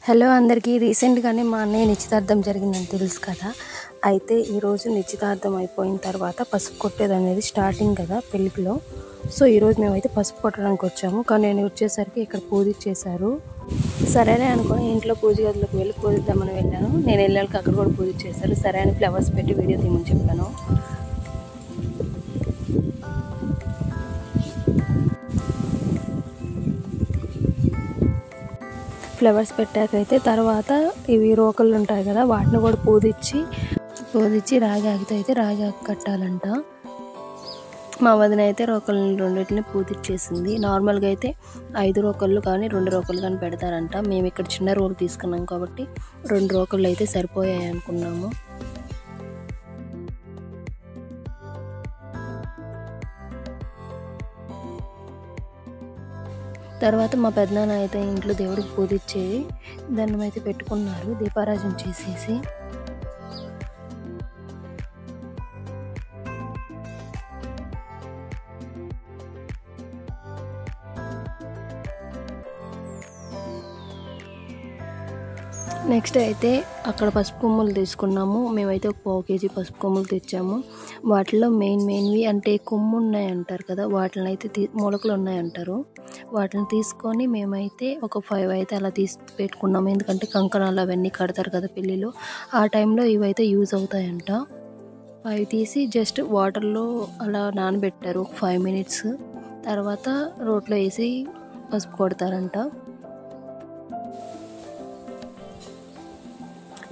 Hello అందరికీ. రీసెంట్గానే మా అన్నయ్య నిశ్చితార్థం జరిగిందని తెలుసు కదా. అయితే ఈరోజు నిశ్చితార్థం అయిపోయిన తర్వాత పసుపు కొట్టేది అనేది స్టార్టింగ్ కదా పెళ్ళిలో. సో ఈరోజు మేమైతే పసుపు కొట్టడానికి వచ్చాము. కానీ నేను వచ్చేసరికి ఇక్కడ పూజ చేశారు. సరేనే అనుకుని ఇంట్లో పూజ గదిలోకి వెళ్ళి పూజిద్దామని వెళ్ళాను. నేను వెళ్ళాక అక్కడ కూడా పూజ చేశారు. సరే అని ఫ్లవర్స్ పెట్టి వీడియో తీయమని చెప్పాను. ఫ్లవర్స్ పెట్టాకైతే తర్వాత ఇవి రోకళ్ళు ఉంటాయి కదా, వాటిని కూడా పూజించి రాగి ఆకుతో అయితే రాగి ఆకు కట్టాలంట. మా వదిన అయితే రోకళ్ళని రెండింటిని పూజించేసింది. నార్మల్గా అయితే 5 రోకళ్ళు కానీ 2 రోకళ్ళు కానీ పెడతారంట. మేము ఇక్కడ చిన్న రోలు తీసుకున్నాం కాబట్టి 2 రోకళ్ళు అయితే సరిపోయాయి అనుకున్నాము. తర్వాత మా పెద్దనాన్న అయితే ఇంట్లో దేవుడికి పూజించి దండం అయితే పెట్టుకున్నారు, దీపారాజన చేసేసి. నెక్స్ట్ అయితే అక్కడ పసుపు కొమ్ములు తీసుకున్నాము. మేమైతే ఒక 1/4 kg పసుపు కొమ్ములు తెచ్చాము. వాటిలో మెయిన్వి అంటే కొమ్ము ఉన్నాయంటారు కదా, వాటిని అయితే మొలకలు ఉన్నాయంటారు. వాటిని తీసుకొని మేమైతే ఒక 5 అయితే అలా తీసి పెట్టుకున్నాము. ఎందుకంటే కంకణాలు అవన్నీ కడతారు కదా పెళ్ళిలో, ఆ టైంలో ఇవైతే యూజ్ అవుతాయంట. అవి తీసి జస్ట్ వాటర్లో అలా నానబెట్టారు ఒక 5 minutes. తర్వాత రోట్లో వేసి పసుపు కొడతారంట.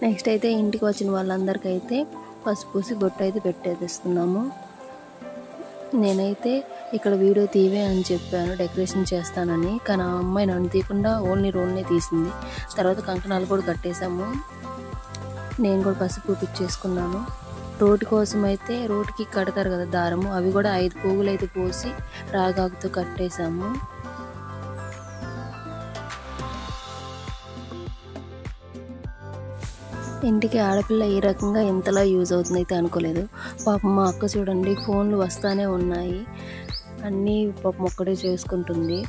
నెక్స్ట్ అయితే ఇంటికి వచ్చిన వాళ్ళందరికీ అయితే పసుపు పూసి బొట్టు అయితే పెట్టేస్తున్నాము. నేనైతే ఇక్కడ వీడియో తీవే అని చెప్పాను, డెకరేషన్ చేస్తానని. కానీ ఆ అమ్మాయి నన్ను తీయకుండా ఓన్లీ రోల్నే తీసింది. తర్వాత కంకణాలు కూడా కట్టేశాము. నేను కూడా పసుపు పూపించేసుకున్నాను. రోటి కోసం అయితే రోటికి కడతారు కదా దారము, అవి కూడా 5 పోగులు అయితే పోసి రాగాకుతో కట్టేశాము. ఇంటికి ఆడపిల్ల ఈ రకంగా ఎంతలా యూజ్ అవుతుందైతే అనుకోలేదు. పాపం మా అక్క చూడండి, ఫోన్లు వస్తానే ఉన్నాయి, అన్నీ పాపం ఒక్కడే చేసుకుంటుంది.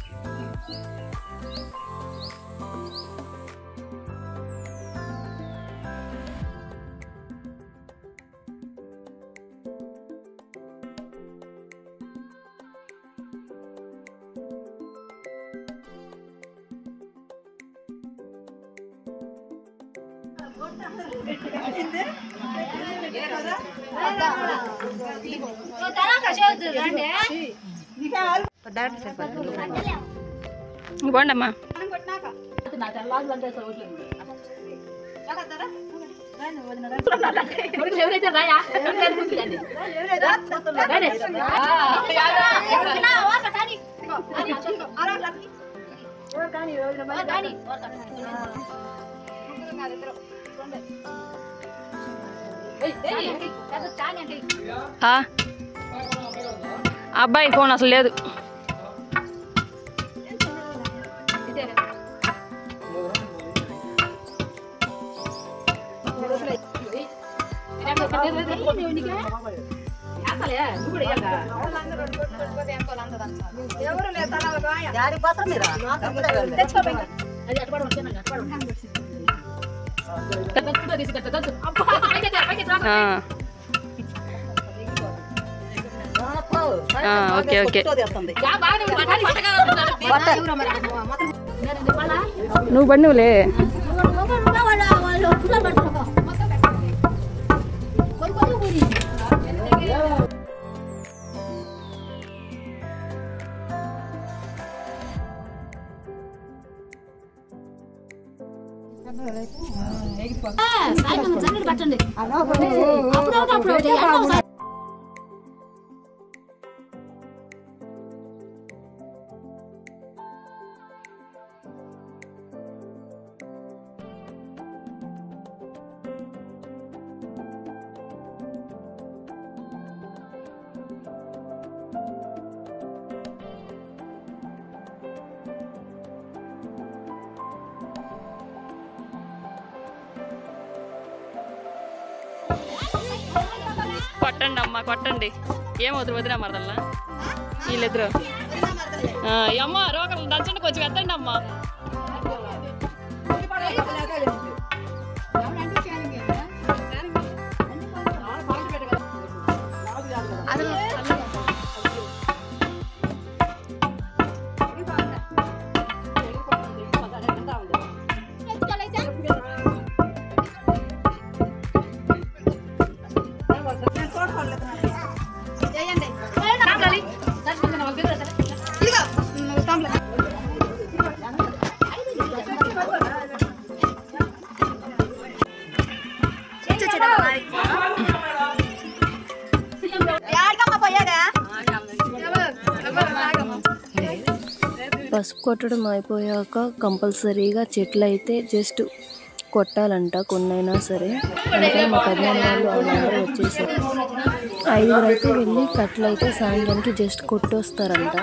బాగుండమ్మా. అబ్బాయి ఫోన్ అసలు లేదు. ఓకే ఓకే, నువ్వు బండి నువ్వులే. కొట్టండి అమ్మ, కొట్టండి. ఏమవుతుంది వదినా మరదల్లా వీళ్ళిద్దరు. అమ్మ రోకలు దంచండి, కొంచెం ఎత్తండి అమ్మ. పసుపు కొట్టడం అయిపోయాక కంపల్సరీగా చెట్లు అయితే జస్ట్ కొట్టాలంట, కొన్నైనా సరే. అందుకని మా పెద్దనాన్న వాళ్ళు వాళ్ళందరూ వచ్చేసారు. 5 అయితే వెళ్ళి కట్టలు అయితే సాయంత్రానికి జస్ట్ కొట్టొస్తారంట.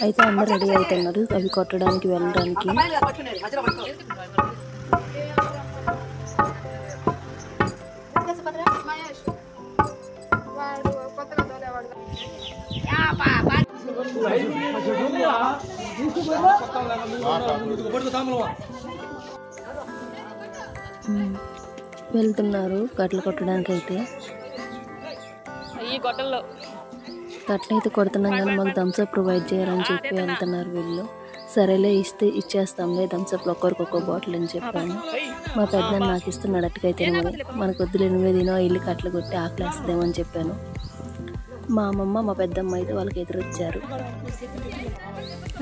అయితే అందరు రెడీ అవుతున్నారు అవి కొట్టడానికి వెళ్ళడానికి. వెళ్తున్నారు కట్టలు కొట్టడానికి. అయితే కట్టలు అయితే కొడుతున్నాం కానీ మాకు థమ్స్అప్ ప్రొవైడ్ చేయాలని చెప్పి వెళ్తున్నారు వీళ్ళు. సరేలే ఇచ్చేస్తాంలే థమ్స్అప్లో ఒక్కొక్క బాటిల్ అని చెప్పాను. మా పెద్దనాన్న నాకు ఇస్తున్నాడు అట్టుకైతే, మనకు వద్దులు 8 ఇల్లు కట్టలు కొట్టి ఆకలేస్తుందేమని చెప్పాను. మా అమ్మమ్మ మా పెద్దమ్మ అయితే వాళ్ళకి ఎదురొచ్చారు.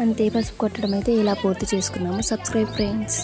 అంతే, పసుపు కొట్టడం అయితే ఇలా పూర్తి చేసుకున్నాము. Subscribe friends.